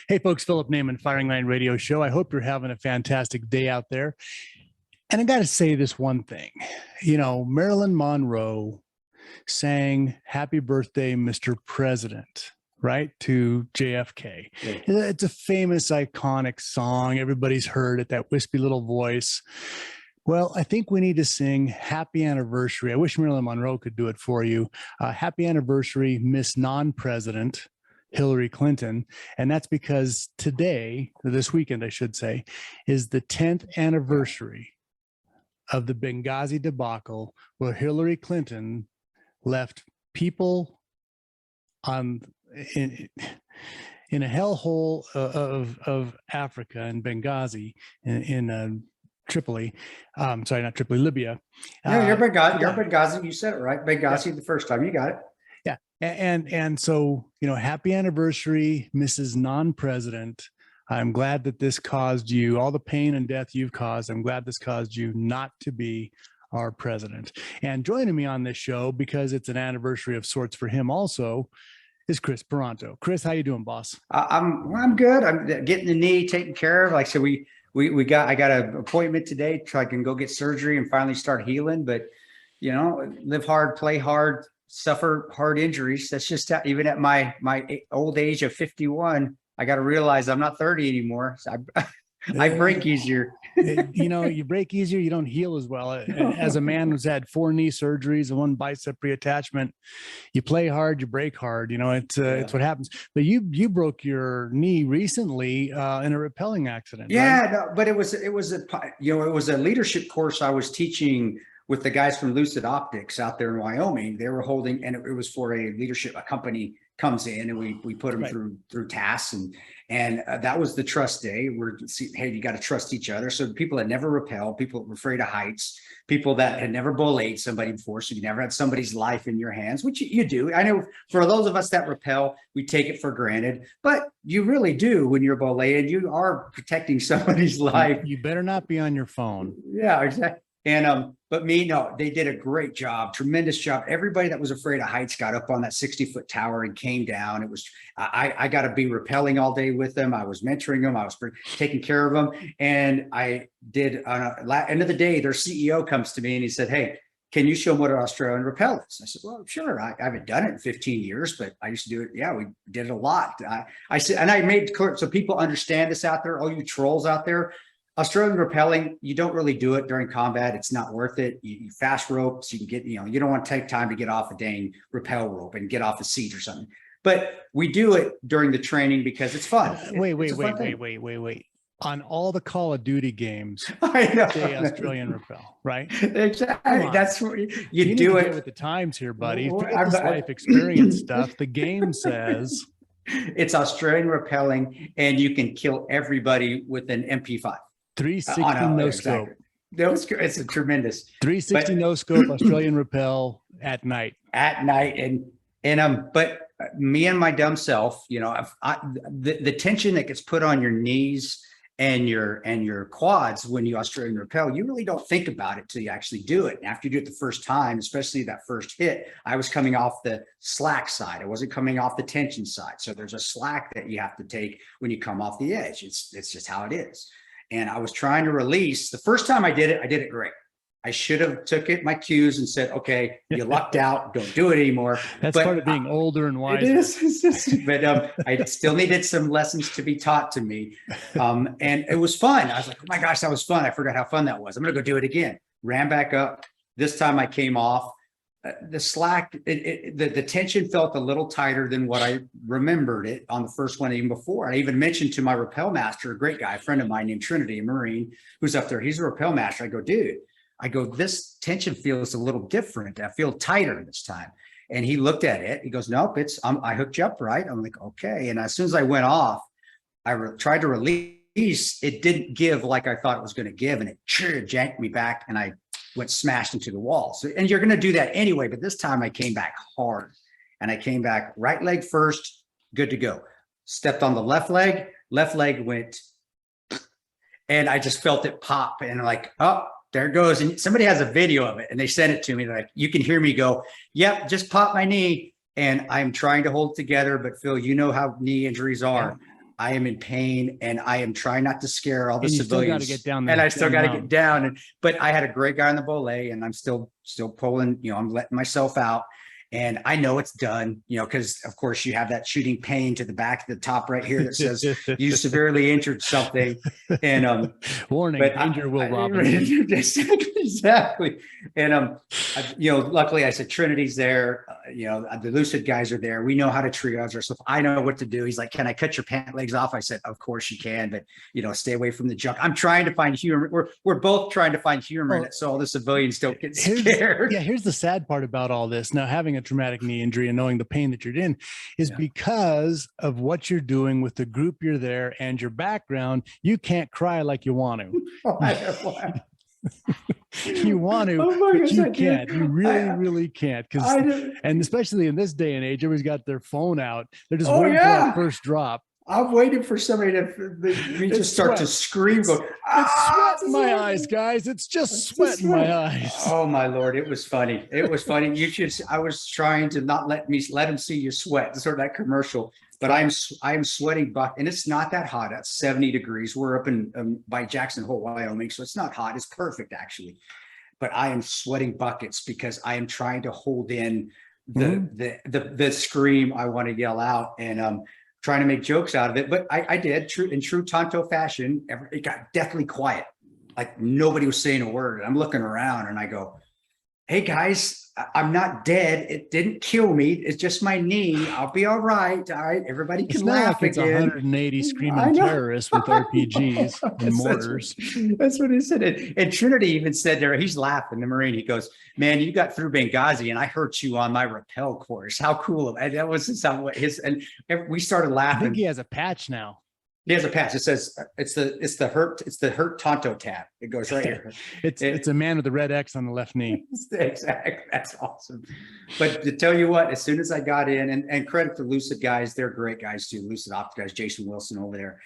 Hey, folks, Philip Naiman, Firing Line Radio Show. I hope you're having a fantastic day out there. And I got to say this one thing. You know, Marilyn Monroe sang Happy Birthday, Mr. President, right, to JFK. Yeah. It's a famous, iconic song. Everybody's heard it, that wispy little voice. Well, I think we need to sing Happy Anniversary. I wish Marilyn Monroe could do it for you. Happy Anniversary, Miss Non-President Hillary Clinton. And that's because today, or this weekend, I should say, is the 10th anniversary of the Benghazi debacle, where Hillary Clinton left people in a hellhole of Africa and Benghazi in Tripoli. Sorry, not Tripoli, Libya. No, you're Benghazi. You said it right. Benghazi the first time. You got it. Yeah. And so, you know, happy anniversary, Mrs. Non-President. I'm glad that this caused you all the pain and death you've caused. I'm glad this caused you not to be our president. And joining me on this show, because it's an anniversary of sorts for him also, is Kris Paranto. Kris, how you doing, boss? I'm good. I'm getting the knee taken care of. Like I said, I got an appointment today so I can go get surgery and finally start healing. But you know, live hard, play hard, suffer hard injuries. That's just how, even at my old age of 51, I got to realize I'm not 30 anymore. So I break easier. You know, you break easier, you don't heal as well. As a man who's had 4 knee surgeries and 1 bicep reattachment, you play hard, you break hard. You know, it's what happens. But you broke your knee recently in a rappelling accident. Yeah, right? No, but it was a leadership course I was teaching with the guys from Lucid Optics out there in Wyoming. They were holding, and it was for a company comes in, and we put them through tasks, and that was the trust day. Hey, you got to trust each other. So people that never rappelled, people that were afraid of heights, people that had never bullied somebody before, so you never had somebody's life in your hands, which you do. I know for those of us that rappel, we take it for granted, but you really do when you're bullied. You are protecting somebody's life. You better not be on your phone. Yeah, exactly. And but they did a great job, tremendous job. Everybody that was afraid of heights got up on that 60-foot tower and came down. It was I got to be rappelling all day with them. I was mentoring them. I was taking care of them. And I did end of the day, their CEO comes to me and he said, "Hey, can you show them what an Australian rappel is?" I said, "Well, sure. I haven't done it in 15 years, but I used to do it. Yeah, we did it a lot." I said, and I made clear so people understand this out there, all you trolls out there. Australian rappelling, you don't really do it during combat. It's not worth it. You fast ropes, you can get, you don't want to take time to get off a dang rappel rope and get off a seat or something. But we do it during the training because it's fun. Wait. On all the Call of Duty games, I know. say Australian rappel, right? Exactly. That's what you do it with the times here, buddy. Forget this life experience stuff. The game says it's Australian rappelling, and you can kill everybody with an MP5. 360 no scope. Exactly. It's a tremendous 360 no scope Australian rappel at night. But me and my dumb self, the tension that gets put on your knees and your quads when you Australian rappel, you really don't think about it till you actually do it. And after you do it the first time, especially that first hit, I was coming off the slack side. I wasn't coming off the tension side. So there's a slack that you have to take when you come off the edge. It's just how it is. And I was trying to release. The first time I did it great. I should have took my cues and said, "Okay, you lucked out. Don't do it anymore." That's part of being older and wiser. It is. But I still needed some lessons to be taught to me. And it was fun. I was like, "Oh my gosh, that was fun. I forgot how fun that was. I'm going to go do it again." Ran back up. This time I came off. The slack, the tension felt a little tighter than what I remembered it on the first one, even before. I even mentioned to my rappel master, a great guy, a friend of mine named Trinity, a Marine, who's up there. He's a rappel master. I go, "Dude," this tension feels a little different. I feel tighter this time. And he looked at it. He goes, "Nope, I hooked you up right." I'm like, "Okay." And as soon as I went off, I tried to release. It didn't give like I thought it was going to give. And it janked me back, and I went smashed into the wall. So, and you're going to do that anyway, but this time I came back hard, and I came back right leg first, good to go. Stepped on the left leg went, and I just felt it pop, and like, oh, there it goes. And somebody has a video of it, and they sent it to me. They're like, you can hear me go, "Yep, just popped my knee." And I'm trying to hold it together, but Phil, you know how knee injuries are. I am in pain, and I am trying not to scare all the And you still got civilians. to get down there. And I still got to get down. But I had a great guy on the belay, and I'm still pulling, I'm letting myself out. And I know it's done, because of course you have that shooting pain to the back of the top right here that says you severely injured something. And warning, danger will rob you. Exactly. And luckily I said Trinity's there. The Lucid guys are there. We know how to triage ourselves. I know what to do. He's like, "Can I cut your pant legs off?" I said, "Of course you can, but stay away from the junk." I'm trying to find humor. We're both trying to find humor in it, so all the civilians don't get scared. Here's the sad part about all this. Now, having a traumatic knee injury and knowing the pain that you're in is because of what you're doing with the group you're there and your background. You can't cry like you want to. You want to, but you can't. You really can't. And especially in this day and age, everybody's got their phone out. They're just waiting for that first drop. I'm waiting for somebody to just start to scream. It's sweat in my eyes, guys. It's just sweat in my eyes. Oh my Lord. It was funny. It was funny. I was trying to not let him see you sweat. Sort of that commercial, but I'm sweating and it's not that hot. At 70 degrees. We're up in by Jackson Hole, Wyoming. So it's not hot. It's perfect actually. But I am sweating buckets because I am trying to hold in the scream I want to yell out, and trying to make jokes out of it. But I did, in true Tanto fashion. It got deathly quiet. Like nobody was saying a word. I'm looking around and I go, "Hey guys, I'm not dead. It didn't kill me. It's just my knee. I'll be all right. All right. Everybody can laugh like it's again." 180 screaming terrorists with RPGs and mortars. That's what he said. And Trinity even said there, he's laughing, the Marine. He goes, "Man, you got through Benghazi and I hurt you on my rappel course. How cool." And that was and we started laughing. I think he has a patch now. He has a patch. It says it's the hurt Tanto tab. It goes right here. It's a man with a red X on the left knee. Exactly. That's awesome. But to tell you what, as soon as I got in, and credit to Lucid guys, they're great guys too. Lucid Opt guys, Jason Wilson over there.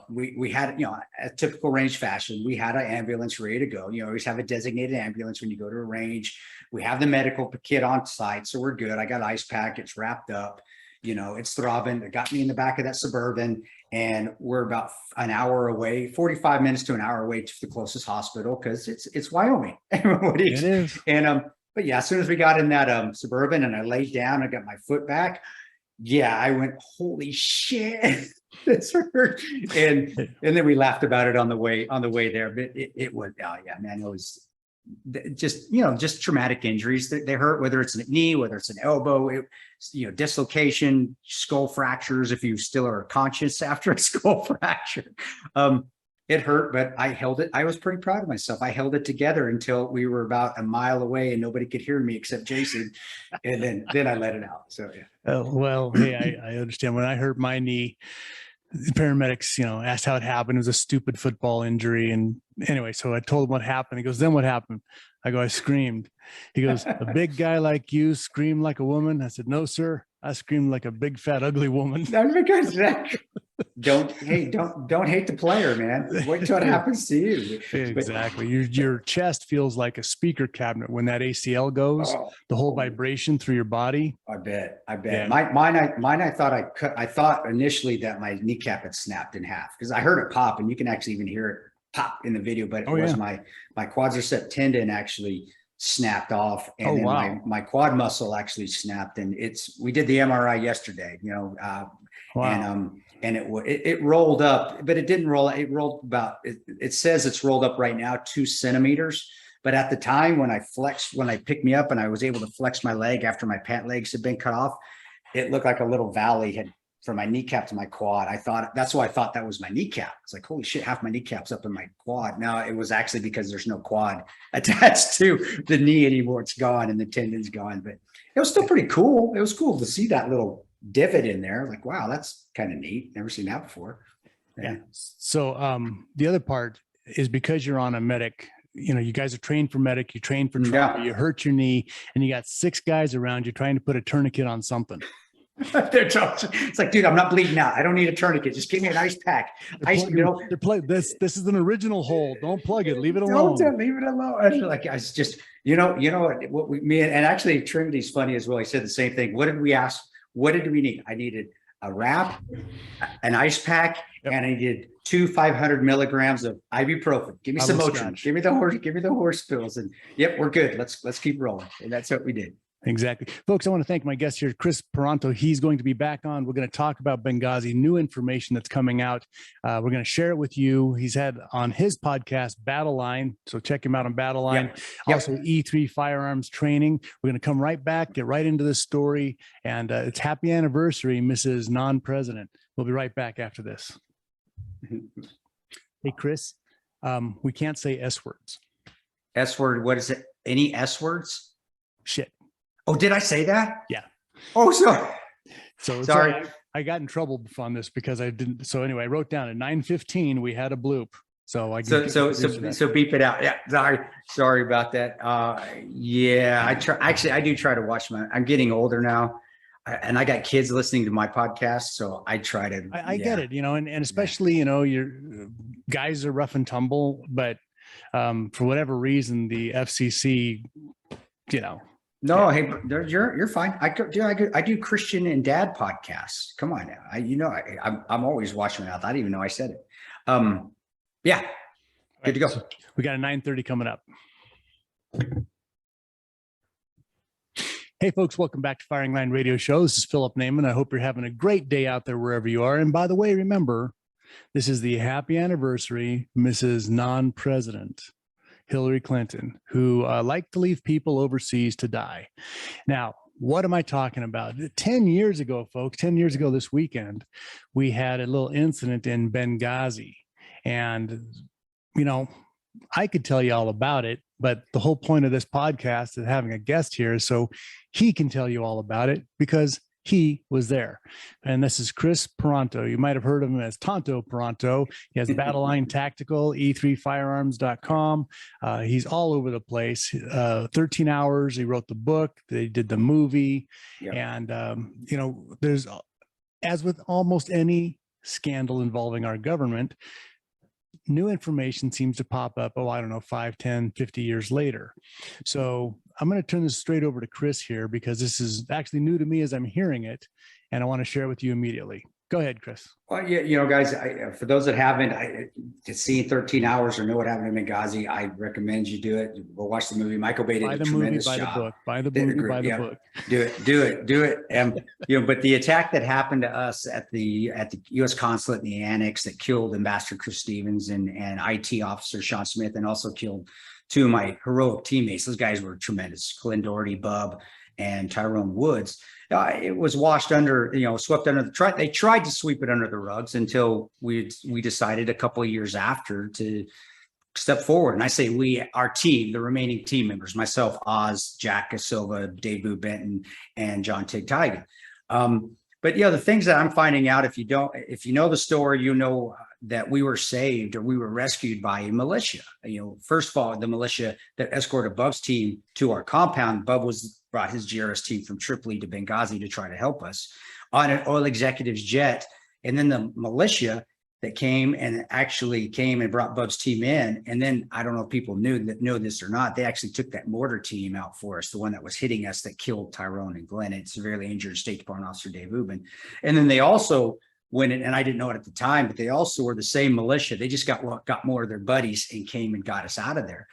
We had, a typical range fashion. We had an ambulance ready to go. You always have a designated ambulance when you go to a range. We have the medical kit on site, so we're good. I got ice pack. It's wrapped up. It's throbbing. It got me in the back of that Suburban, and we're about an hour away, 45 minutes to an hour away to the closest hospital, because it's Wyoming. It is. And but yeah, as soon as we got in that Suburban and I laid down, I got my foot back. Yeah, I went, "Holy shit, this hurt." And then we laughed about it on the way there. But it was, oh yeah, man, it was just traumatic injuries. They hurt, whether it's a knee, whether it's an elbow, dislocation, skull fractures, if you still are conscious after a skull fracture. It hurt, but I held it. I was pretty proud of myself. I held it together until we were about a mile away and nobody could hear me except Jason. And then I let it out. So yeah. Well, hey, I understand. When I hurt my knee, the paramedics, asked how it happened. It was a stupid football injury. And anyway, so I told him what happened. He goes, "Then what happened?" I go, "I screamed." He goes, "A big guy like you scream like a woman?" I said, "No, sir. I screamed like a big, fat, ugly woman." That's because don't hate the player, man. Wait until it happens to you. Exactly. Your chest feels like a speaker cabinet when that ACL goes. The whole vibration through your body. I bet. Yeah. Mine. I thought initially that my kneecap had snapped in half, because I heard it pop, and you can actually even hear it pop in the video. But it was my quadricep tendon actually snapped off, and then my quad muscle actually snapped. And we did the MRI yesterday. And it rolled up, but it didn't roll. It rolled about, it says it's rolled up right now 2 centimeters. But at the time when I picked me up and I was able to flex my leg after my pant legs had been cut off, it looked like a little valley had from my kneecap to my quad. That's why I thought that was my kneecap. It's like, holy shit, half my kneecap's up in my quad. Now it was actually because there's no quad attached to the knee anymore. It's gone and the tendon's gone, but it was still pretty cool. It was cool to see that little divot in there. Like, wow, that's kind of neat. Never seen that before. Yeah. So the other part is, because you're on a medic, you guys are trained for medic, you train for trauma, you hurt your knee, and you got 6 guys around you trying to put a tourniquet on something. It's like, dude, I'm not bleeding out. I don't need a tourniquet. Just give me an ice pack. This is an original hole. Don't plug it. Leave it alone. Leave it alone. I was like, I was just, what me and actually Trinity's funny as well. He said the same thing. What did we ask? What did we need? I needed a wrap, an ice pack, and I did 500 milligrams of ibuprofen. Give me some Motrin. Give me the horse pills. And yep, we're good. Let's keep rolling. And that's what we did. Exactly. Folks, I want to thank my guest here, Kris Paranto. He's going to be back on. We're going to talk about Benghazi, new information that's coming out. We're going to share it with you. He's had on his podcast, Battleline. So check him out on Battleline. Yep. Also, E3 Firearms Training. We're going to come right back, get right into this story. And it's happy anniversary, Mrs. Non-President. We'll be right back after this. Hey, Kris, we can't say S words. S word. What is it? Any S words? Shit. Oh, did I say that? Yeah. Oh, sorry. So sorry. I got in trouble on this because I didn't. So anyway, I wrote down at 9:15 we had a bloop. So I so beep it out. Yeah. Sorry about that. Yeah, I do try to watch I'm getting older now, and I got kids listening to my podcast, so I try to. I get it, and especially your guys are rough and tumble, but for whatever reason the FCC, No, hey, you're fine. I do Christian and Dad podcasts. Come on now. I'm always watching my mouth. I didn't even know I said it. Yeah, good to go. So we got a 9:30 coming up. Hey, folks, welcome back to Firing Line Radio Show. This is Philip Naiman. I hope you're having a great day out there wherever you are. And by the way, remember, this is the happy anniversary, Mrs. Non-President Hillary Clinton, who liked to leave people overseas to die. Now, what am I talking about? 10 years ago, folks, 10 years ago this weekend, we had a little incident in Benghazi. And, I could tell you all about it, but the whole point of this podcast is having a guest here so he can tell you all about it because he was there. And this is Kris Paranto. You might have heard of him as Tanto Paranto. He has Battleline Tactical, E3Firearms.com. He's all over the place. 13 hours. He wrote the book. They did the movie. Yep. And, there's, as with almost any scandal involving our government, new information seems to pop up, 5, 10, 50 years later. So I'm going to turn this straight over to Kris here because this is actually new to me as I'm hearing it, and I want to share it with you immediately. Go ahead, Kris. Well, yeah, guys, for those that haven't seen 13 hours or know what happened in Benghazi, I recommend you do it. Go watch the movie. Michael Bay did a tremendous job. Buy the movie, buy the book. Do it. And but the attack that happened to us at the U.S. consulate in the annex that killed Ambassador Chris Stevens and IT officer Sean Smith, and also killed two of my heroic teammates. Those guys were tremendous. Glenn Doherty, Bub, and Tyrone Woods. It was washed under, swept under they tried to sweep it under the rugs until we decided a couple of years after to step forward. And I say we, our team, the remaining team members, myself, Oz, Jack Silva, Dave Boo Benton, and John Tig Tigan. But the things that I'm finding out, if you know the story, that we were saved or we were rescued by a militia. First of all, the militia that escorted Bub's team to our compound. Bub brought his GRS team from Tripoli to Benghazi to try to help us on an oil executive's jet. And then the militia that came and brought Bub's team in. And then I don't know if people know this or not, they actually took that mortar team out for us, the one that was hitting us that killed Tyrone and Glenn and severely injured State Department Officer Dave Ubben. And then they also went in, and I didn't know it at the time, but they also were the same militia. They just got more of their buddies and came and got us out of there.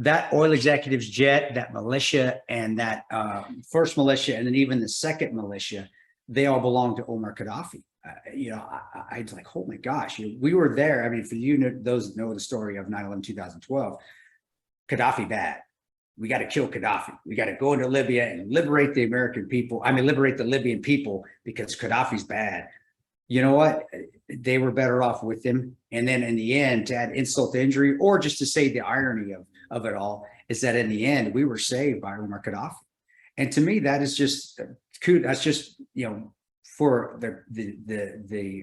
That oil executive's jet, that militia, and that first militia, and then even the second militia, they all belonged to Omar Gaddafi. I was like, oh my gosh, we were there. I mean, for those that know the story of 9/11, 2012, Gaddafi bad. We got to kill Gaddafi. We got to go into Libya and liberate the American people. Liberate the Libyan people because Gaddafi's bad. You know what? They were better off with him. And then in the end, to add insult to injury, or just to say the irony of it all, is that in the end, we were saved by Omar Gaddafi. And to me, that is just, that's just, for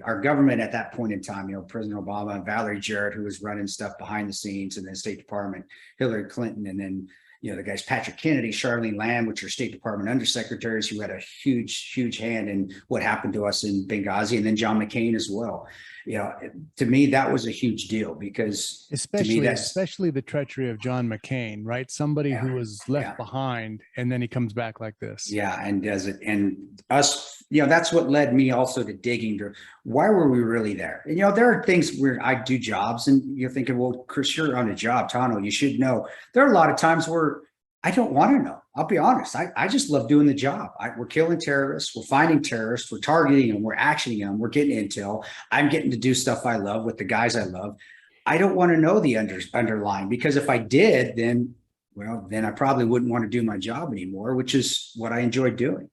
our government at that point in time, President Obama and Valerie Jarrett, who was running stuff behind the scenes, and then State Department, Hillary Clinton, and then the guys Patrick Kennedy, Charlene Lamb, which are State Department undersecretaries who had a huge hand in what happened to us in Benghazi, and then John McCain as well. to me, that was a huge deal because especially the treachery of John McCain, right? Somebody Yeah, who was left yeah. behind, and then he comes back like this. Yeah, and does it, and us, that's what led me also to digging to why were we really there? And there are things where I do jobs, and you're thinking, well, Kris, you're on a job, Tano, you should know. There are a lot of times where I don't want to know. I'll be honest. I just love doing the job. We're killing terrorists. We're finding terrorists. We're targeting them. We're actioning them. We're getting intel. I'm getting to do stuff I love with the guys I love. I don't want to know the underlying, because if I did, then I probably wouldn't want to do my job anymore, which is what I enjoy doing.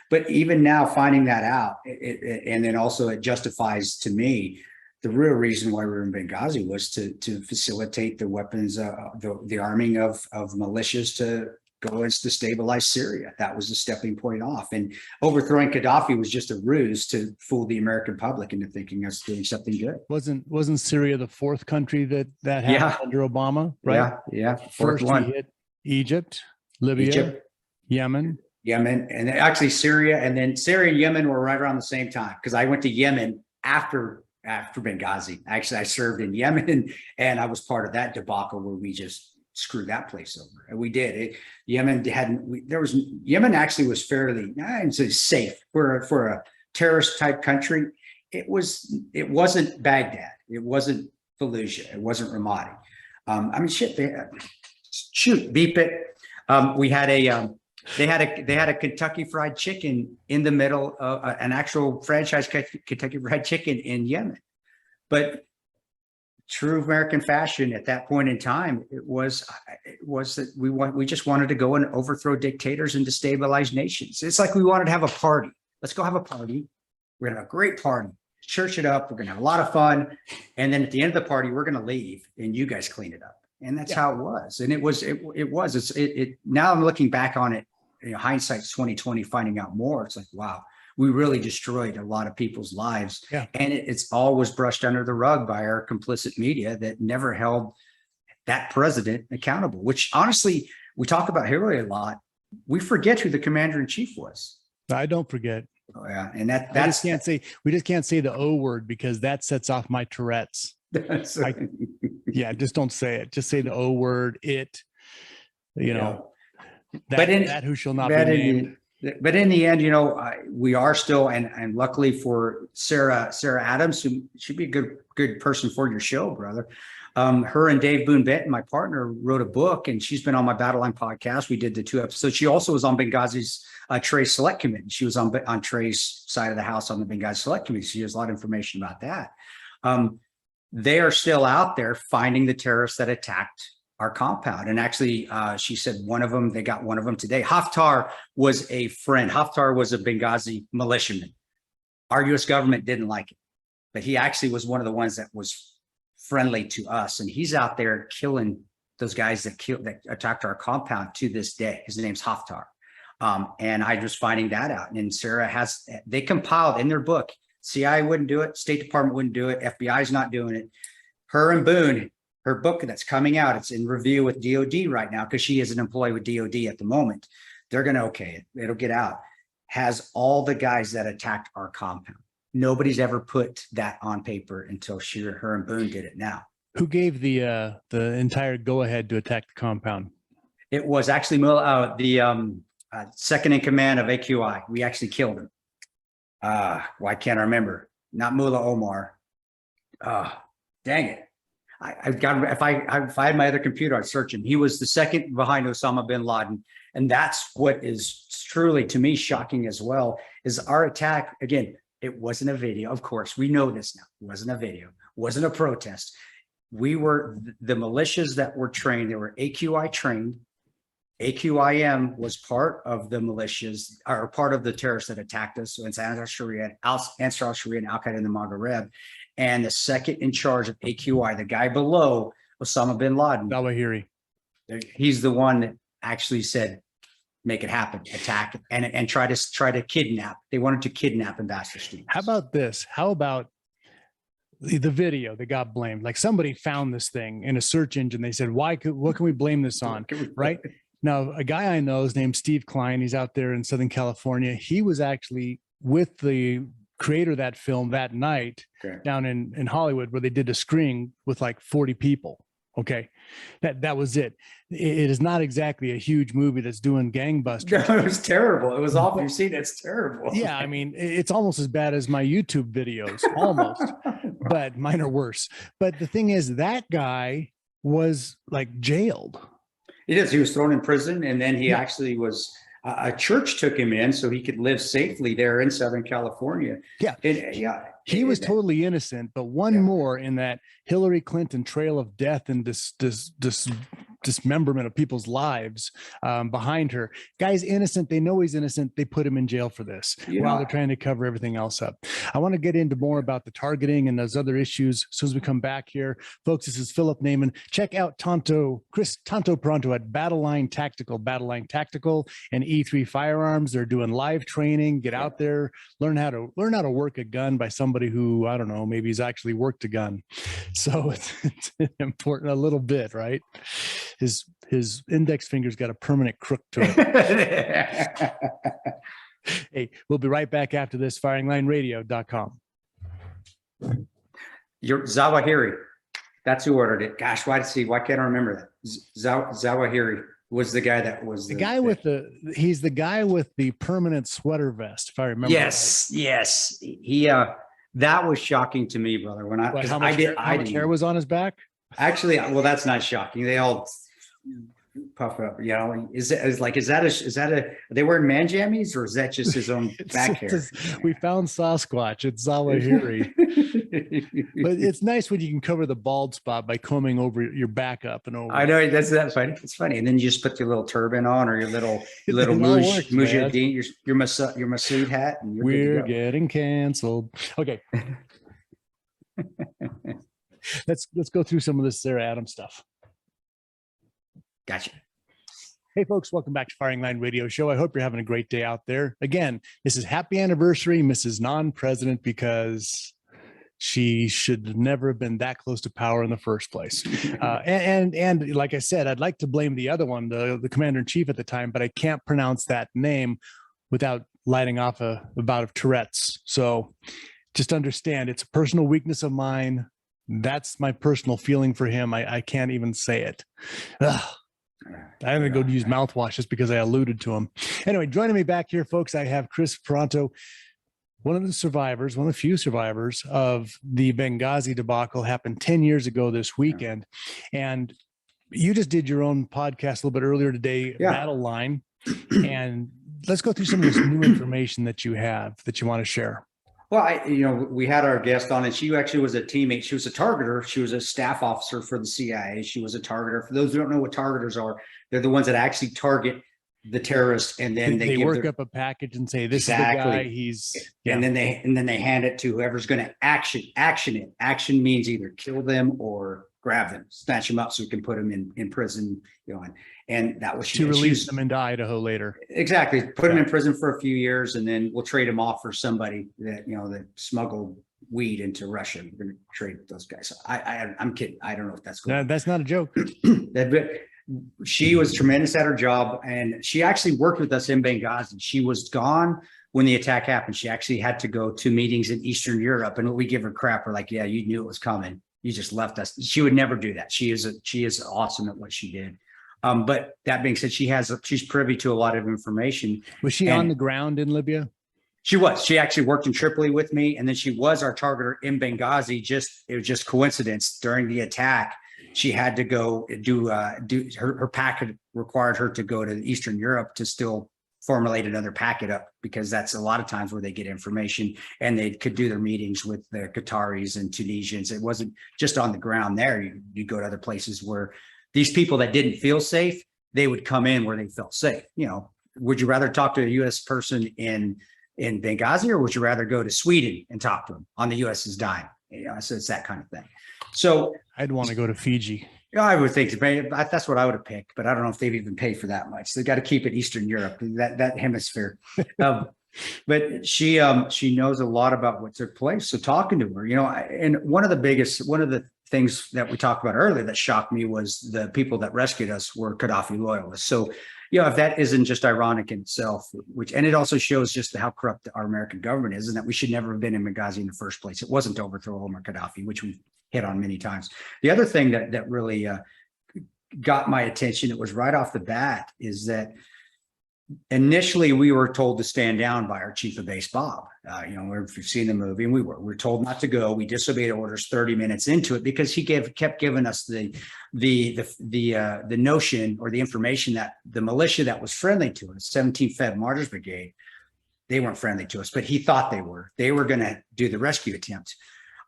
But even now, finding that out, and then also it justifies to me the real reason why we were in Benghazi was to facilitate the weapons, the arming of militias to go and to stabilize Syria. That was the stepping point off. And overthrowing Gaddafi was just a ruse to fool the American public into thinking us doing something good. Wasn't Syria the fourth country that happened under Obama? Right. Yeah. First he hit Egypt, Libya, Yemen, and actually Syria, and then Syria and Yemen were right around the same time, because I went to Yemen after Benghazi. Actually, I served in Yemen, and I was part of that debacle where we just screwed that place over. And we did. Yemen actually was fairly, I'd say, safe for a terrorist type country. It wasn't Baghdad. It wasn't Fallujah. It wasn't Ramadi. Beep it. We had they had a Kentucky Fried Chicken in the middle of an actual franchise Kentucky Fried Chicken in Yemen. But true American fashion at that point in time, it was that we just wanted to go and overthrow dictators and destabilize nations. It's like we wanted to have a party. Let's go have a party. We're gonna have a great party, church it up. We're gonna have a lot of fun, and then at the end of the party, we're gonna leave, and you guys clean it up. And that's how it was. And it was. Now I'm looking back on it. Hindsight's 2020. Finding out more, it's like, wow, we really destroyed a lot of people's lives. Yeah. And it's always brushed under the rug by our complicit media that never held that president accountable. Which honestly, we talk about Hillary a lot. We forget who the commander in chief was. I don't forget. Oh yeah, and we just can't say the O word, because that sets off my Tourette's. Just don't say it. Just say the O word. That who shall not be named. But in the end, we are still, and luckily for Sarah Adams, who should be a good person for your show, brother. Her and Dave Boone Benton, my partner, wrote a book, and she's been on my Battleline podcast. We did the 2 episodes. She also was on Benghazi's Trey's Select Committee. She was on Trey's side of the house on the Benghazi Select Committee. So she has a lot of information about that. They are still out there finding the terrorists that attacked our compound. And actually, she said they got one of them today. Haftar was a friend. Haftar was a Benghazi militiaman. Our U.S. government didn't like it, but he actually was one of the ones that was friendly to us. And he's out there killing those guys that attacked our compound to this day. His name's Haftar. And I was finding that out. And Sarah they compiled in their book, CIA wouldn't do it, State Department wouldn't do it, FBI's not doing it. Her and Boone, her book that's coming out, it's in review with DOD right now, because she is an employee with DOD at the moment. They're going to okay it. It'll get out. Has all the guys that attacked our compound. Nobody's ever put that on paper until her and Boone did it now. Who gave the entire go-ahead to attack the compound? It was actually the second in command of AQI. We actually killed him. Why can't I remember? Not Mullah Omar. Dang it. I've got, if I had my other computer, I'd search him. He was the second behind Osama bin Laden. And that's what is truly, to me, shocking as well, is our attack. Again, it wasn't a video. Of course, we know this now. It wasn't a video. It wasn't a protest. We were the militias that were trained. They were AQI trained. AQIM was part of the militias, or part of the terrorists that attacked us. So it's Ansar al-Sharia and Al-Qaeda in the Maghreb. And the second in charge of AQI, the guy below Osama bin Laden, Zawahiri, he's the one that actually said, make it happen, attack, and try to kidnap. They wanted to kidnap ambassador students. How about this? How about the video that got blamed? Like, somebody found this thing in a search engine. They said, what can we blame this on? Right? Now, a guy I know is named Steve Klein. He's out there in Southern California. He was actually with the creator of that film that night down in Hollywood, where they did a screening with like 40 people. Okay. That was it. It is not exactly a huge movie that's doing gangbusters. No, it was terrible. It was awful. You've seen it. It's terrible. Yeah. I mean, it's almost as bad as my YouTube videos, almost, but mine are worse. But the thing is, that guy was like jailed. It is. He was thrown in prison, and then he actually was. A church took him in so he could live safely there in Southern California. Yeah. And, he was totally innocent, but one more in that Hillary Clinton trail of death and dismemberment of people's lives behind her. Guy's innocent. They know he's innocent. They put him in jail for this while they're trying to cover everything else up. I want to get into more about the targeting and those other issues as soon as we come back here. Folks, this is Philip Naiman. Check out Kris Tanto Paranto at Battleline Tactical, and E3 Firearms. They're doing live training. Get out there, learn how to work a gun by somebody who, I don't know, maybe he's actually worked a gun. So it's important a little bit, right? His index finger's got a permanent crook to it. Hey, we'll be right back after this. FiringLineRadio.com. Your Zawahiri, that's who ordered it. Gosh, why can't I remember that? Zawahiri was the guy that was the guy with he's the guy with the permanent sweater vest, if I remember. Yes, right. Yes. He that was shocking to me, brother. When how much hair was on his back? Actually, well, that's not shocking. They all puff up, you know. Is that are they wearing man jammies, or is that just his own back hair? We found Sasquatch. It's Zawahiri. But it's nice when you can cover the bald spot by combing over your back up and over. I know that's funny. It's funny, and then you just put your little turban on, or your little mujahideen, your Masood hat, and we're getting canceled. Okay. Let's go through some of this Sarah Adams stuff. Gotcha. Hey folks, welcome back to Firing Line Radio Show. I hope you're having a great day out there. Again, this is happy anniversary, Mrs. Non-President, because she should never have been that close to power in the first place. And like I said, I'd like to blame the other one, the commander-in-chief at the time, but I can't pronounce that name without lighting off a bout of Tourette's. So just understand, it's a personal weakness of mine. That's my personal feeling for him. I can't even say it. Ugh. I'm going to go use mouthwash just because I alluded to him. Anyway, joining me back here, folks, I have Kris Paranto, one of the few survivors of the Benghazi debacle. Happened 10 years ago this weekend. And you just did your own podcast a little bit earlier today, Battle Line. And let's go through some of this new information that you have that you want to share. Well, we had our guest on, and she actually was a teammate. She was a targeter. She was a staff officer for the CIA. She was a targeter. For those who don't know what targeters are, they're the ones that actually target the terrorists, and then they work up a package and say, "This is the guy." And then they hand it to whoever's going to action it. Action means either kill them or grab them, snatch them up, so we can put them in prison. And that was to release them into Idaho later. Exactly. Put them in prison for a few years, and then we'll trade them off for somebody that, that smuggled weed into Russia. We're going to trade those guys. I'm kidding. I don't know if that's cool. No, that's not a joke. She was tremendous at her job, and she actually worked with us in Benghazi. She was gone when the attack happened. She actually had to go to meetings in Eastern Europe, and we give her crap. We're like, yeah, you knew it was coming. You just left us. She would never do that. She is awesome at what she did. But that being said, she's privy to a lot of information. Was she on the ground in Libya? She was. She actually worked in Tripoli with me, and then she was our targeter in Benghazi. It was just coincidence. During the attack, she had to go do her packet required her to go to Eastern Europe to still formulate another packet up, because that's a lot of times where they get information, and they could do their meetings with the Qataris and Tunisians. It wasn't just on the ground there. You go to other places where these people that didn't feel safe, they would come in where they felt safe. Would you rather talk to a U.S. person in Benghazi, or would you rather go to Sweden and talk to them on the U.S.'s dime? So it's that kind of thing. So I'd want to go to Fiji. I would think that's what I would have picked, but I don't know if they've even paid for that much. They got to keep it Eastern Europe, that hemisphere. But she knows a lot about what took place. So talking to her, and one of the things that we talked about earlier that shocked me was the people that rescued us were Gaddafi loyalists. So, if that isn't just ironic in itself, and it also shows just how corrupt our American government is, and that we should never have been in Benghazi in the first place. It wasn't to overthrow Omar Gaddafi, which we've hit on many times. The other thing that really got my attention, it was right off the bat, is that initially we were told to stand down by our chief of base, Bob. If you've seen the movie, and we were told not to go. We disobeyed orders 30 minutes into it because he kept giving us the notion or the information that the militia that was friendly to us, 17th Fed Martyrs Brigade, they weren't friendly to us, but he thought they were. They were going to do the rescue attempt.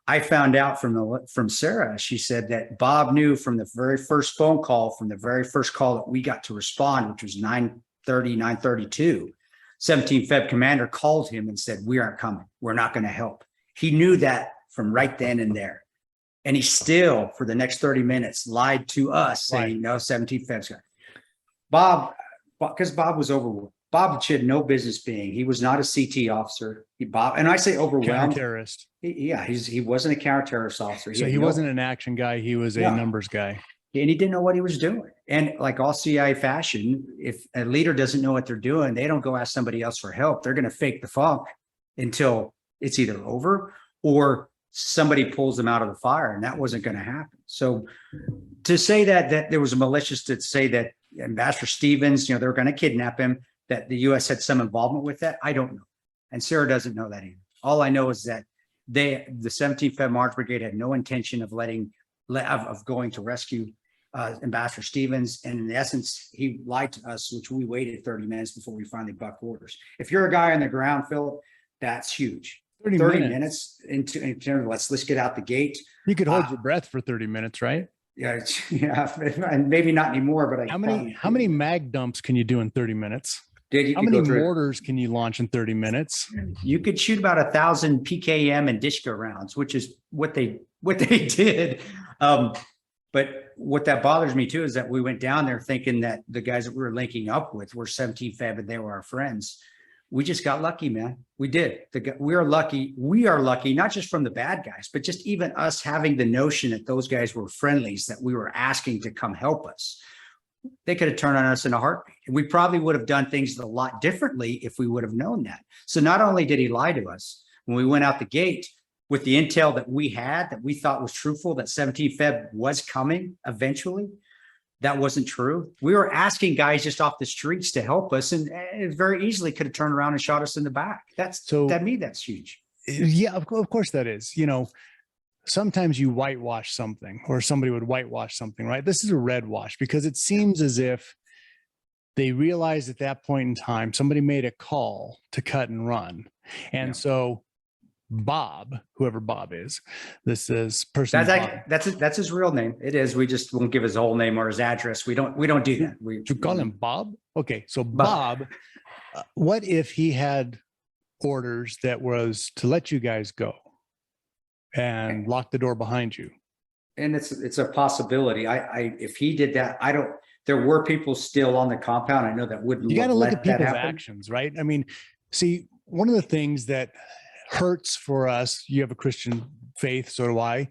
I found out from Sarah. She said that Bob knew from the very first phone call, from the very first call that we got to respond, which was 9:32. 17th Feb commander called him and said, "We aren't coming. We're not going to help." He knew that from right then and there. And he still, for the next 30 minutes, lied to us, saying, "No, 17th Feb's got." Bob, because Bob was overwhelmed. Bob had no business being. He was not a CT officer. And I say overwhelmed. Counter-terrorist. He wasn't a counter-terrorist officer. So he wasn't an action guy. He was a numbers guy. And he didn't know what he was doing. And like all CIA fashion, if a leader doesn't know what they're doing, they don't go ask somebody else for help. They're going to fake the funk until it's either over or somebody pulls them out of the fire. And that wasn't going to happen. So to say that there was a malicious, to say that Ambassador Stevens, they were going to kidnap him, that the U.S. had some involvement with that, I don't know. And Sarah doesn't know that either. All I know is that the 17th Fed March Brigade had no intention of going to rescue Ambassador Stevens. And in essence, he lied to us, which we waited 30 minutes before we finally bucked orders. If you're a guy on the ground, Philip, that's huge. 30 minutes into terms of let's get out the gate. You could hold your breath for 30 minutes, right? Yeah, and maybe not anymore. But how many mag dumps can you do in 30 minutes? How many mortars can you launch in 30 minutes? You could shoot about 1,000 PKM and Dishka rounds, which is what they did. But what that bothers me too is that we went down there thinking that the guys that we were linking up with were 17 Feb and they were our friends. We just got lucky, man. We did. We are lucky. We are lucky, not just from the bad guys, but just even us having the notion that those guys were friendlies that we were asking to come help us. They could have turned on us in a heartbeat. And we probably would have done things a lot differently if we would have known that. So not only did he lie to us, when we went out the gate with the intel that we had, that we thought was truthful, that 17 Feb was coming eventually, that wasn't true. We were asking guys just off the streets to help us, and it very easily could have turned around and shot us in the back. That's huge. Yeah, of course that is. Sometimes you whitewash something, or somebody would whitewash something, right? This is a red wash because it seems as if they realized at that point in time, somebody made a call to cut and run. And so Bob, whoever Bob is, this is person. That's his real name. It is. We just won't give his whole name or his address. We don't do that. We call him Bob. Okay. So Bob, what if he had orders that was to let you guys go and lock the door behind you? And it's a possibility. If he did that, there were people still on the compound. I know that wouldn't. You got to look at people's actions, right? I mean, see, one of the things that hurts for us, you have a Christian faith, so do I.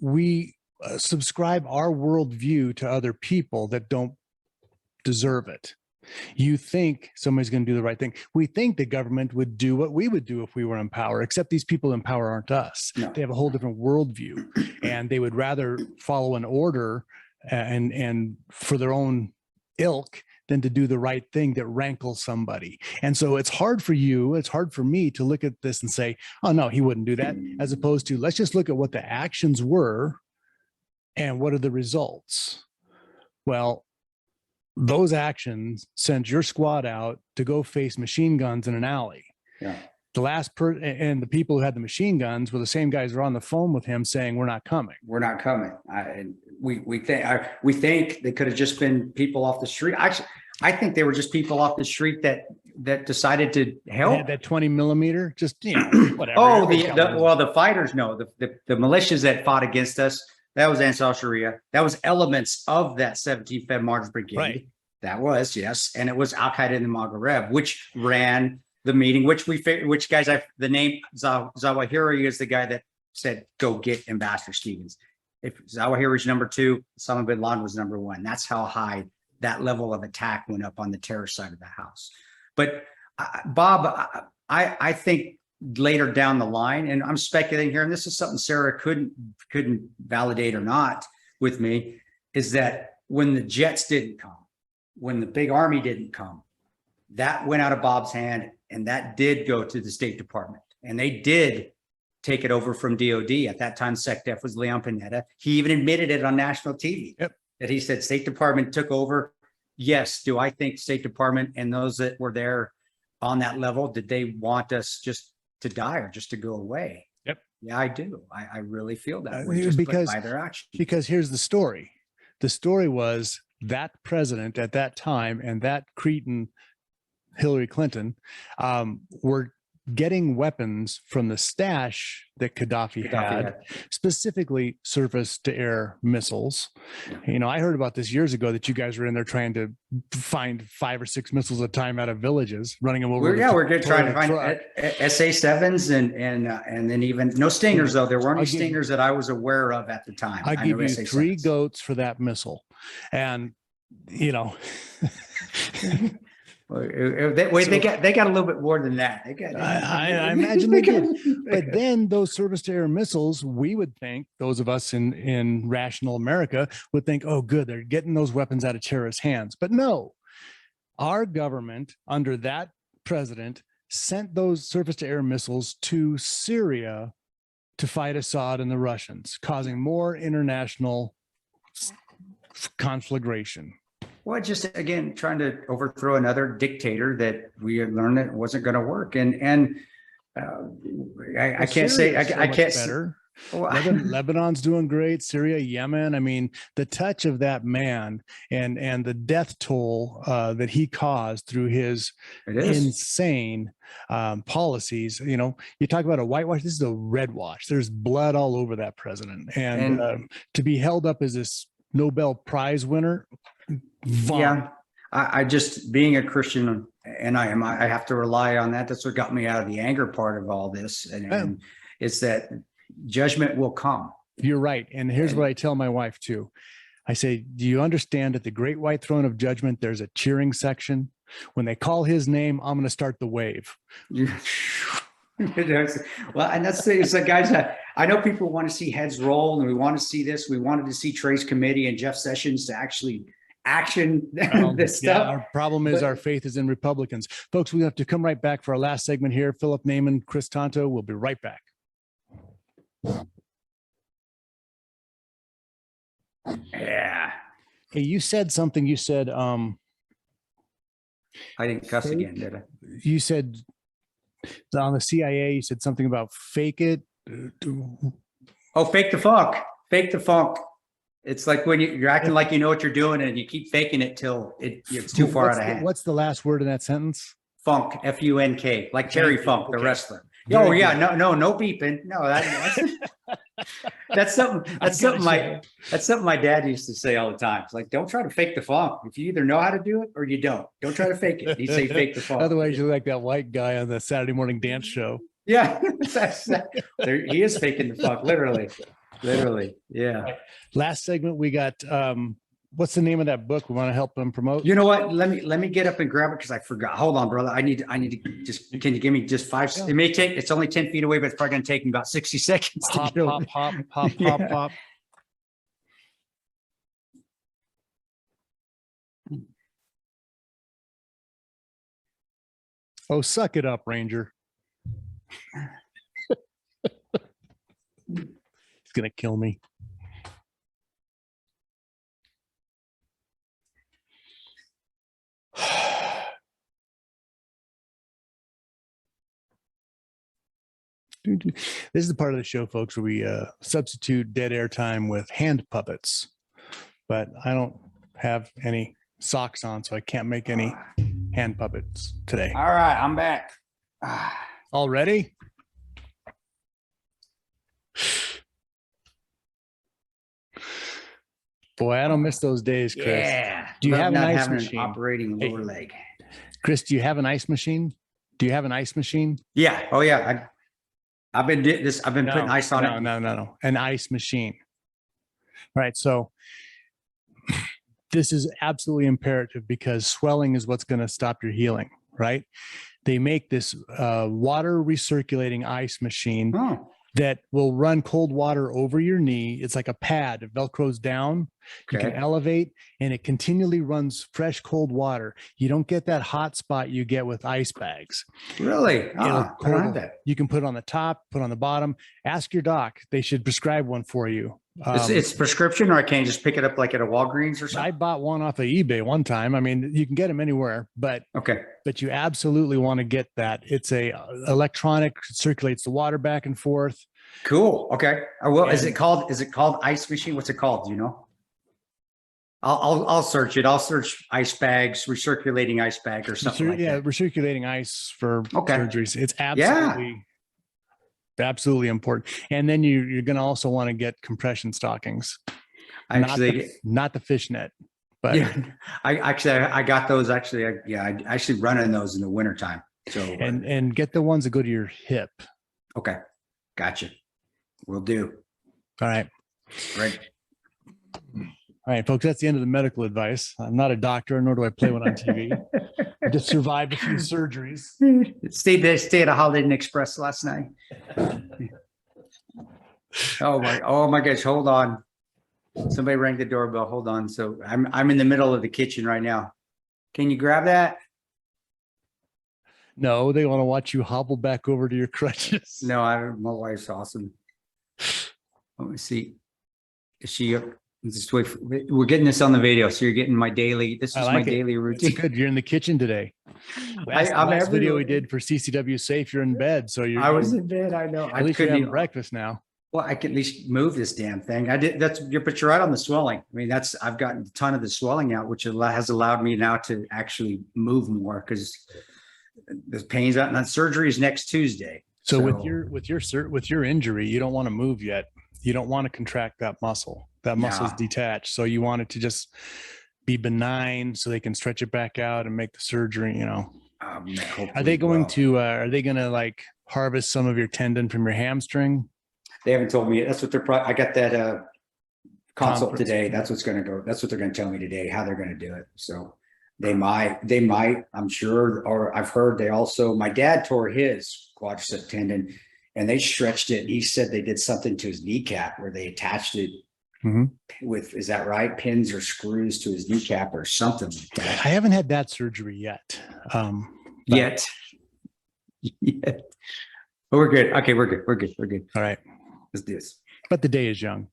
We subscribe our worldview to other people that don't deserve it. You think somebody's going to do the right thing. We think the government would do what we would do if we were in power, except these people in power aren't us. No. They have a whole different worldview, and they would rather follow an order and for their own ilk than to do the right thing that rankles somebody. And so it's hard for you, it's hard for me to look at this and say, oh no, he wouldn't do that, as opposed to let's just look at what the actions were and what are the results. Well, those actions sent your squad out to go face machine guns in an alley. Yeah. The last and the people who had the machine guns were the same guys who were on the phone with him saying, we're not coming. We're not coming. We think they could have just been people off the street. Actually, I think they were just people off the street that decided to help. They had that 20 millimeter, just, whatever. Oh, the fighters, no, the militias that fought against us, that was Ansar Sharia. That was elements of that 17th Fed Martyrs Brigade. Right. That was, yes. And it was Al-Qaeda in the Maghreb, which ran the meeting, the name Zawahiri is the guy that said, go get Ambassador Stevens. If Zawahiri's number 2, Osama bin Laden was number 1. That's how high that level of attack went up on the terror side of the house. But Bob, I think later down the line, and I'm speculating here, and this is something Sarah couldn't validate or not with me, is that when the jets didn't come, when the big army didn't come, that went out of Bob's hand, and that did go to the State Department, and they did take it over from DOD. At that time, SecDef was Leon Panetta. He even admitted it on national TV. Yep. That he said State Department took over. Yes. Do I think State Department and those that were there on that level, did they want us just to die or just to go away? Yep. Yeah, I do. I really feel that way just by their action. Because here's the story. The story was that president at that time and that cretin Hillary Clinton were getting weapons from the stash that Gaddafi had, specifically surface to air missiles. Yeah. I heard about this years ago that you guys were in there trying to find 5 or 6 missiles at a time out of villages, running them over. We're good trying to find SA-7s and then even no Stingers, though. There weren't any Stingers that I was aware of at the time. I give you SA-7s. 3 goats for that missile. And, they got a little bit more than that. I imagine they did. But then those surface to air missiles, we would think, those of us in rational America would think, oh, good, they're getting those weapons out of terrorist hands. But no, our government under that president sent those surface to air missiles to Syria to fight Assad and the Russians, causing more international conflagration. Well, just again, trying to overthrow another dictator that we had learned that wasn't going to work. And I can't say I can't. Better. Lebanon's doing great. Syria, Yemen. I mean, the touch of that man and the death toll that he caused through his insane policies. You talk about a whitewash. This is a red wash. There's blood all over that president, and to be held up as this Nobel Prize winner. Yeah, I just, being a Christian, and I have to rely on that. That's what got me out of the anger part of all this, and it's that judgment will come. You're right. And here's what I tell my wife too. I say, do you understand at the great white throne of judgment, there's a cheering section? When they call his name, I'm going to start the wave. Well, and that's the, it's like, guys, I know people want to see heads roll, and we want to see this. We wanted to see Trey's committee and Jeff Sessions to actually action this stuff. Our problem is our faith is in Republicans. Folks, we have to come right back for our last segment here. Philip Naiman, Kris Tanto, we'll be right back. Yeah. Hey, you said something. You said, I didn't cuss again, did I? You said on the CIA, you said something about fake it. Oh, fake the funk. Fake the funk. It's like when you're acting like you know what you're doing and you keep faking it till it's too far out of hand. What's the last word in that sentence? Funk, F-U-N-K, like Terry Funk, the wrestler. Oh yeah, no beeping. No, that's something my dad used to say all the time. It's like, don't try to fake the funk. If you either know how to do it or you don't try to fake it. He'd say fake the funk. Otherwise, you're like that white guy on the Saturday morning dance show. Yeah, he is faking the funk, literally. Yeah. Last segment, we got what's the name of that book we want to help them promote? You know what? Let me get up and grab it because I forgot. Hold on, brother. I need to just, can you give me just 5? Yeah. It may take, it's only 10 feet away, but it's probably going to take me about 60 seconds. Pop. Oh, suck it up, Ranger. He's going to kill me. This is the part of the show, folks, where we substitute dead air time with hand puppets. But I don't have any socks on, so I can't make any hand puppets today. All right, I'm back. Already? Boy, I don't miss those days, Kris. Yeah. Do you have an ice machine? Operating lower leg. Kris, do you have an ice machine? Yeah. Oh yeah. I've been putting ice on it. No. An ice machine. All right. So this is absolutely imperative because swelling is what's going to stop your healing, right? They make this water recirculating ice machine that will run cold water over your knee. It's like a pad. It Velcros down. You can elevate, and it continually runs fresh cold water. You don't get that hot spot you get with ice bags. Really? You can put it on the top, put it on the bottom. Ask your doc. They should prescribe one for you. It's prescription, or I can't just pick it up like at a Walgreens or something? I bought one off of eBay one time. I mean, you can get them anywhere, but you absolutely want to get that. It's a electronic, circulates the water back and forth. Cool. Okay. I will. Is it called ice machine? What's it called? Do you know? I'll search it. I'll search ice bags, recirculating ice bag or something like that. Recirculating ice for surgeries. It's absolutely important. And then you're going to also want to get compression stockings. Not the fishnet, but I got those actually. I actually run in those in the wintertime. So and get the ones that go to your hip. Okay. Gotcha. Will do. All right. Right. All right, folks, that's the end of the medical advice. I'm not a doctor, nor do I play one on TV. I just survived a few surgeries. Stayed at a Holiday Inn Express last night. Oh my gosh, hold on. Somebody rang the doorbell. Hold on. So I'm in the middle of the kitchen right now. Can you grab that? No, they want to watch you hobble back over to your crutches. No, my wife's awesome. Let me see. Is she up? Just wait. We're getting this on the video, so you're getting my daily. This is my daily routine. It's good. You're in the kitchen today. Last video we did for CCW Safe, you're in bed, so I was in bed. I know. At least you're having breakfast now. Well, I can at least move this damn thing. I did. But you're right on the swelling. I mean, I've gotten a ton of the swelling out, which has allowed me now to actually move more because the pain's out. And that surgery is next Tuesday. So with your injury, you don't want to move yet. You don't want to contract that muscle. That muscle is detached. So you want it to just be benign so they can stretch it back out and make the surgery, Are they going to like harvest some of your tendon from your hamstring? They haven't told me. That's what I got that consult today. That's what's going to go. That's what they're going to tell me today, how they're going to do it. So they might, I'm sure, or I've heard my dad tore his quadricep tendon and they stretched it. He said they did something to his kneecap where they attached it with, is that right? Pins or screws to his kneecap or something like that. I haven't had that surgery yet. Yet. But we're good. Okay, we're good. All right. Let's do this. But the day is young.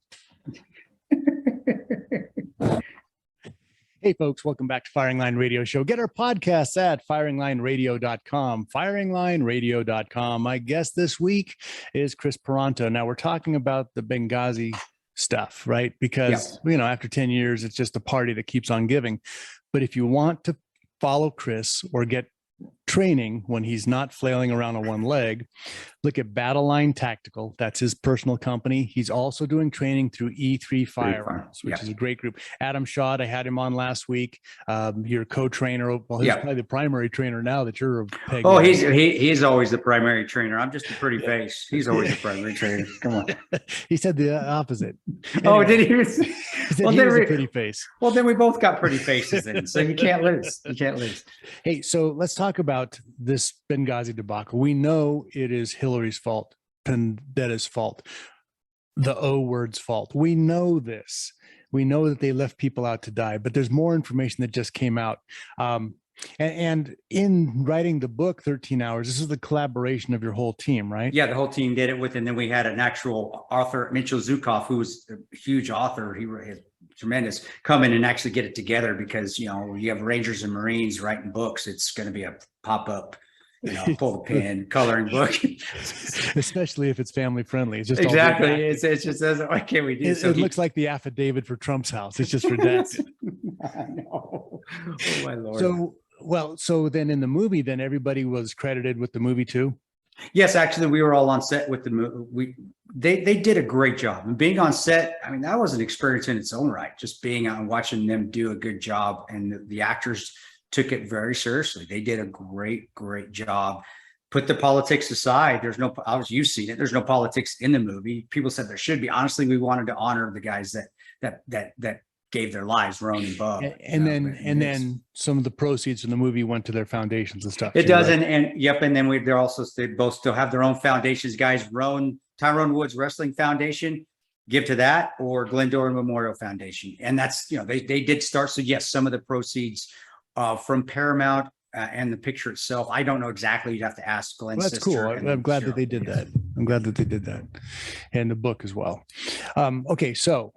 Hey, folks, welcome back to Firing Line Radio Show. Get our podcasts at firinglineradio.com, firinglineradio.com. My guest this week is Kris Paranto. Now, we're talking about the Benghazi stuff, right? Because, after 10 years, it's just a party that keeps on giving. But if you want to follow Kris or get training when he's not flailing around on one leg, look at Battleline Tactical. That's his personal company. He's also doing training through E3 Firearms, which is a great group. Adam Schott, I had him on last week. Your co-trainer. Well, he's probably the primary trainer now that you're a peg. Oh, he's always the primary trainer. I'm just a pretty face. He's always the primary trainer. Come on. He said the opposite. Anyway, oh, did he? He said he was a pretty face. Well, then we both got pretty faces then, so you can't lose. You can't lose. Hey, so let's talk about this Benghazi debacle. We know it is Hillary's fault, Vendetta's fault, the O word's fault. We know this. We know that they left people out to die, but there's more information that just came out. And in writing the book, 13 Hours, this is the collaboration of your whole team, right? Yeah, the whole team did it with, and then we had an actual author, Mitchell Zukov, who was a huge author. He is tremendous, come in and actually get it together because, you have Rangers and Marines writing books. It's going to be a pop-up, pull the pin, coloring book. Especially if it's family friendly. It's just exactly. It's just, what can we do? It looks like the affidavit for Trump's house. It's just redacted. I know. Oh my Lord. So then in the movie, then everybody was credited with the movie too? Yes, actually, we were all on set with the movie. They did a great job. And being on set, I mean, that was an experience in its own right. Just being out and watching them do a good job, and the actors took it very seriously. They did a great job. Put the politics aside. You've seen it. There's no politics in the movie. People said there should be. Honestly, we wanted to honor the guys that gave their lives, Roan and Bub. And then some of the proceeds from the movie went to their foundations and stuff. It doesn't, and yep, and then they both still have their own foundations, guys. Tyrone Woods Wrestling Foundation, give to that, or Glendora Memorial Foundation, and that's they did start. So yes, some of the proceeds from Paramount and the picture itself. I don't know exactly. You'd have to ask Glenn. Well, that's cool. I'm glad that they did that. I'm glad that they did that, and the book as well. Okay, so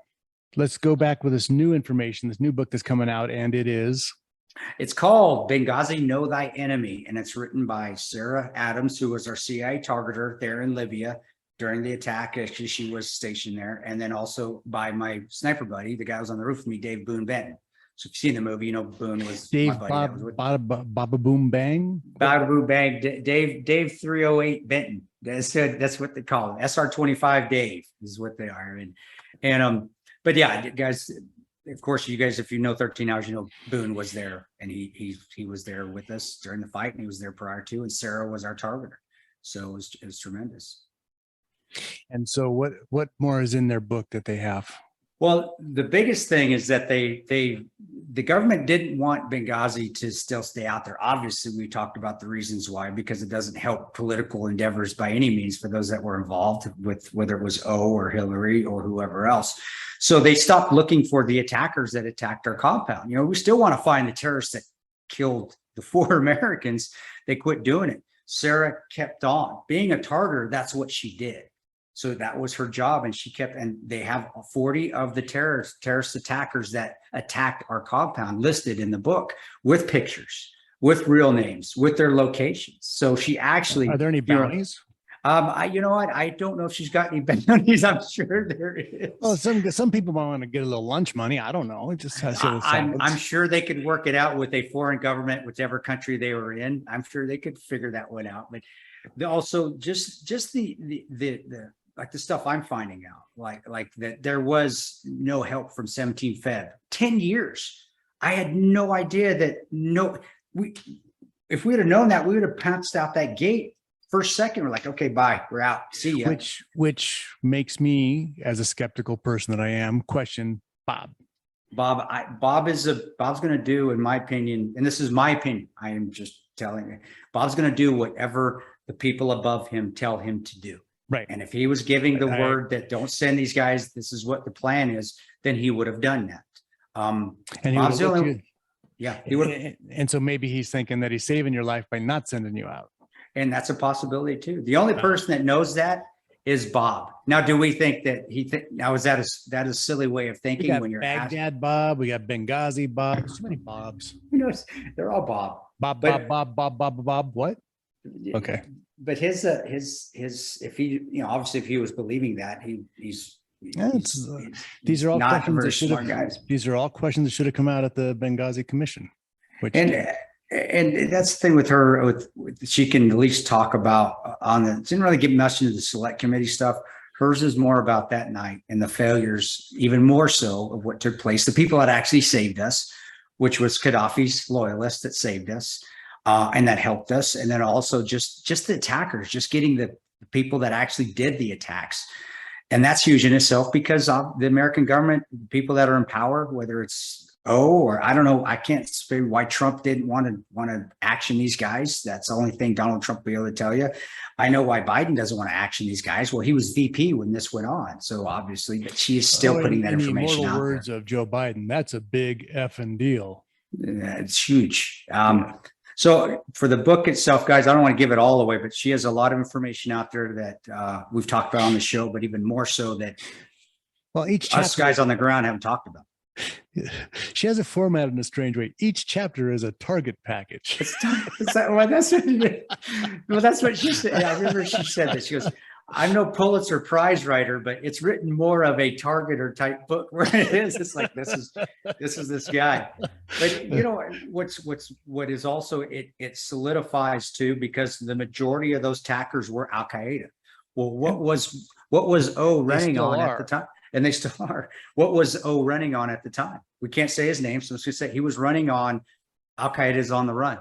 let's go back with this new information, this new book that's coming out, and it's called Benghazi, Know Thy Enemy, and it's written by Sarah Adams, who was our CIA targeter there in Libya during the attack. Actually, she was stationed there, and then also by my sniper buddy, the guy who was on the roof with me, Dave Boone Benton. So if you've seen the movie, Boone was Dave my buddy. Baba Boom Bang. Baba Boom Bang. Dave 308 Benton. That's what they call him. SR25 Dave is what they are. But yeah, guys, of course, you guys, if you know 13 Hours, Boone was there, and he was there with us during the fight, and he was there prior to, and Sarah was our targeter. So it was tremendous. And so what more is in their book that they have? Well, the biggest thing is that the government didn't want Benghazi to still stay out there. Obviously, we talked about the reasons why, because it doesn't help political endeavors by any means for those that were involved with, whether it was O or Hillary or whoever else. So they stopped looking for the attackers that attacked our compound. We still want to find the terrorists that killed the 4 Americans. They quit doing it. Sarah kept on being a targeter. That's what she did. So that was her job, and she kept. And they have 40 of the terrorist attackers that attacked our compound listed in the book with pictures, with real names, with their locations. So she actually. Are there any bounties? I don't know if she's got any bounties. I'm sure there is. Well, some people might want to get a little lunch money. I don't know. It just has to. I'm sure they could work it out with a foreign government, whichever country they were in. I'm sure they could figure that one out. But also just the like the stuff I'm finding out, like that there was no help from 17 Feb. 10 years. I had no idea that if we would have known that, we would have pounced out that gate. First second, we're like, okay, bye, we're out. See ya. Which makes me, as a skeptical person that I am, question Bob. Bob's going to do, in my opinion, and this is my opinion, I am just telling you, Bob's going to do whatever the people above him tell him to do. Right. And if he was giving the word that don't send these guys, this is what the plan is, then he would have done that. And he would have. And so maybe he's thinking that he's saving your life by not sending you out. And that's a possibility too. The only person that knows that is Bob. Now, do we think that now is that a silly way of thinking? We got when you're Baghdad Bob, we got Benghazi Bob. There's too many Bobs. They're all Bob. Bob. What? Okay. But his if he obviously if he was believing that he's these are all not questions very that should smart have. guys. These are all questions that should have come out at the Benghazi Commission. And that's the thing with her. With she can at least talk about didn't really get much into the select committee stuff. Hers is more about that night and the failures, even more so, of what took place. The people that actually saved us, which was Gaddafi's loyalists that saved us. And that helped us. And then also just the attackers, just getting the people that actually did the attacks. And that's huge in itself, because the American government, people that are in power, whether it's or I don't know, I can't say why Trump didn't want to action these guys. That's the only thing Donald Trump will be able to tell you. I know why Biden doesn't want to action these guys. Well, he was VP when this went on. So obviously, but she is still putting that information out there. Words of Joe Biden, that's a big effing deal. It's huge. So for the book itself, guys, I don't want to give it all away, but she has a lot of information out there that we've talked about on the show, but even more so that us guys on the ground haven't talked about. She has it formatted in a strange way. Each chapter is a target package. That's what she said. I remember she said that. She goes, I'm no Pulitzer Prize writer, but it's written more of a targeter type book where it is. It's like, this is this guy. But what is also, it solidifies too, because the majority of those attackers were Al Qaeda. Well, what was O running on at the time? And they still are. What was O running on at the time? We can't say his name, so let's just say he was running on Al Qaeda's on the run.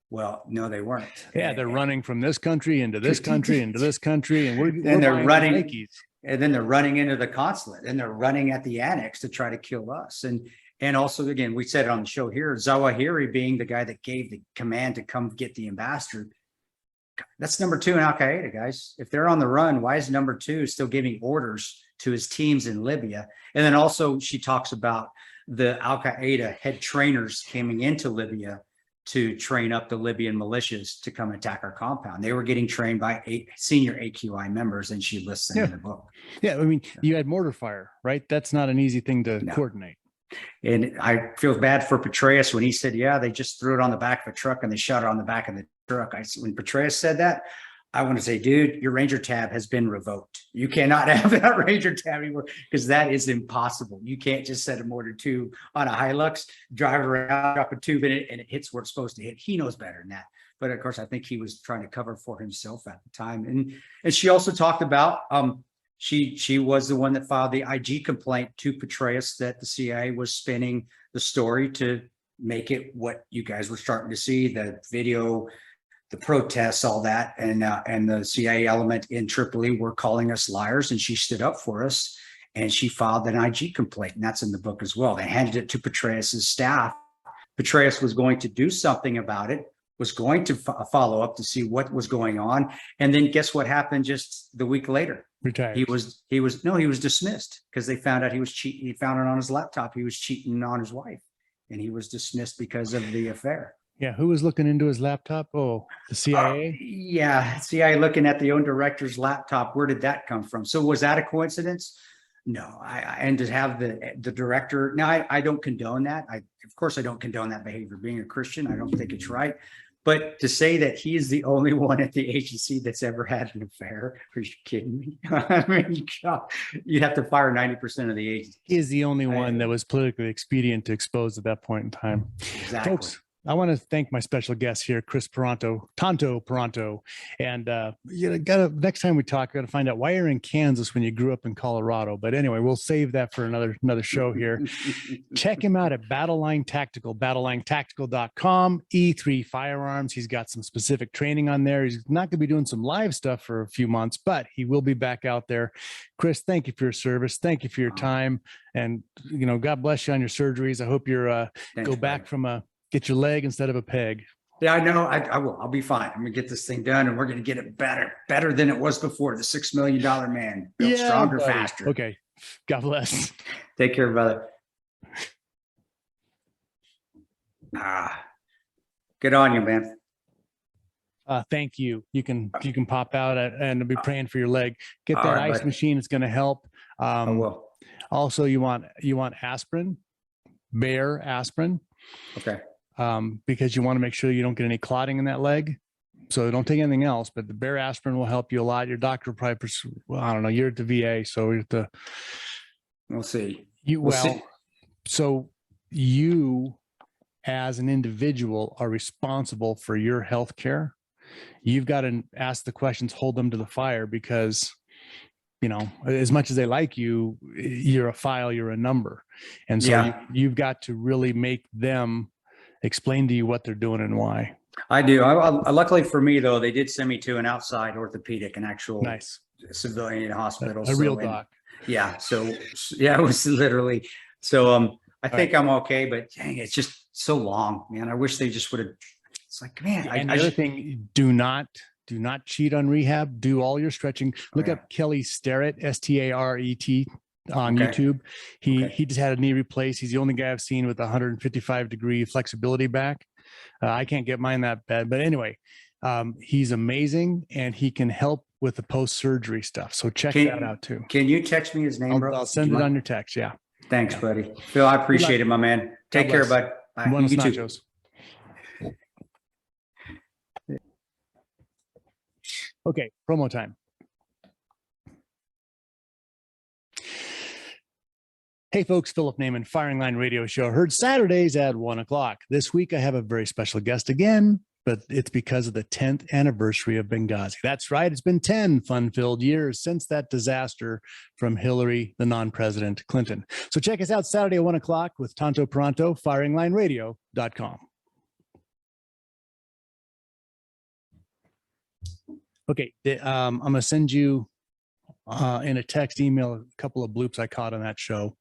Well, no, they weren't. Yeah, they're running from this country into this country into this country, and they're running. And then they're running into the consulate and they're running at the annex to try to kill us. And also, again, we said it on the show here, Zawahiri being the guy that gave the command to come get the ambassador. That's number 2 in Al Qaeda, guys. If they're on the run, why is number 2 still giving orders to his teams in Libya? And then also she talks about the Al Qaeda head trainers coming into Libya to train up the Libyan militias to come attack our compound. They were getting trained by 8 senior AQI members, and she lists them in the book. Yeah, I mean, you had mortar fire, right? That's not an easy thing to coordinate. And I feel bad for Petraeus when he said, yeah, they just threw it on the back of a truck and they shot it on the back of the truck. When Petraeus said that, I want to say, dude, your Ranger tab has been revoked. You cannot have that Ranger tab anymore because that is impossible. You can't just set a mortar tube on a Hilux, drive it around, drop a tube in it, and it hits where it's supposed to hit. He knows better than that. But of course, I think he was trying to cover for himself at the time. And she also talked about she was the one that filed the IG complaint to Petraeus that the CIA was spinning the story to make it what you guys were starting to see, the video, the protests, all that. And the CIA element in Tripoli were calling us liars, and she stood up for us and she filed an IG complaint. And that's in the book as well. They handed it to Petraeus's staff. Petraeus was going to do something about it, was going to follow up to see what was going on. And then guess what happened just the week later? Retired. He was dismissed because they found out he was cheating. He found it on his laptop. He was cheating on his wife, and he was dismissed because of the affair. Yeah. Who was looking into his laptop? Oh, the CIA? Yeah. CIA looking at the own director's laptop. Where did that come from? So was that a coincidence? No. And to have the director. Now, I don't condone that. Of course, I don't condone that behavior. Being a Christian, I don't think it's right. But to say that he is the only one at the agency that's ever had an affair, are you kidding me? I mean, you'd have to fire 90% of the agency. He is the only one that was politically expedient to expose at that point in time. Exactly. Folks, I want to thank my special guest here, Kris Tanto Paranto. And next time we talk, got to find out why you're in Kansas when you grew up in Colorado. But anyway, we'll save that for another show here. Check him out at Battleline Tactical, battlelinetactical.com, E3 Firearms. He's got some specific training on there. He's not going to be doing some live stuff for a few months, but he will be back out there. Kris, thank you for your service. Thank you for your time. And, God bless you on your surgeries. I hope you're go back from get your leg instead of a peg. Yeah, I know. I will. I'll be fine. I'm going to get this thing done, and we're going to get it better than it was before. The $6 million man, built stronger, buddy. Faster. Okay. God bless. Take care, brother. Good on you, man. Thank you. You can pop out and be praying for your leg. Get that right, ice buddy. machine. It's going to help. I will. Also, you want aspirin, Bayer aspirin. Okay. Because you want to make sure you don't get any clotting in that leg. So don't take anything else, but the Bayer aspirin will help you a lot. Your doctor will probably, I don't know, you're at the VA, so you're at the. We'll see. So you as an individual are responsible for your health care. You've got to ask the questions, hold them to the fire, because as much as they like you, you're a file, you're a number. And so you've got to really make them explain to you what they're doing and why. I do. Luckily for me, though, they did send me to an outside orthopedic, an actual civilian hospital. A real doc. Yeah. So yeah, it was literally. So I think I'm okay, but dang, it's just so long, man. I wish they just would have. It's like, man. And the other thing, do not cheat on rehab. Do all your stretching. Look up Kelly Starrett, Staret, on YouTube. He just had a knee replaced. He's the only guy I've seen with 155-degree flexibility back. I can't get mine that bad, but anyway, he's amazing, and he can help with the post-surgery stuff. So check that out too. Can you text me his name, bro? I'll send it on your text. Yeah. Thanks, buddy. Phil, I appreciate it, my man. Take care, bud. Bye. Buenos nachos. Okay, promo time. Hey folks, Philip Naiman, Firing Line Radio Show, heard Saturdays at 1:00. This week I have a very special guest again, but it's because of the 10th anniversary of Benghazi. That's right, it's been 10 fun-filled years since that disaster from Hillary, the non-president, Clinton. So check us out Saturday at 1:00 with Tanto Paranto, firinglineradio.com. Okay, I'm going to send you in a text, email, a couple of bloops I caught on that show,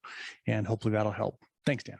and hopefully that'll help. Thanks, Dan.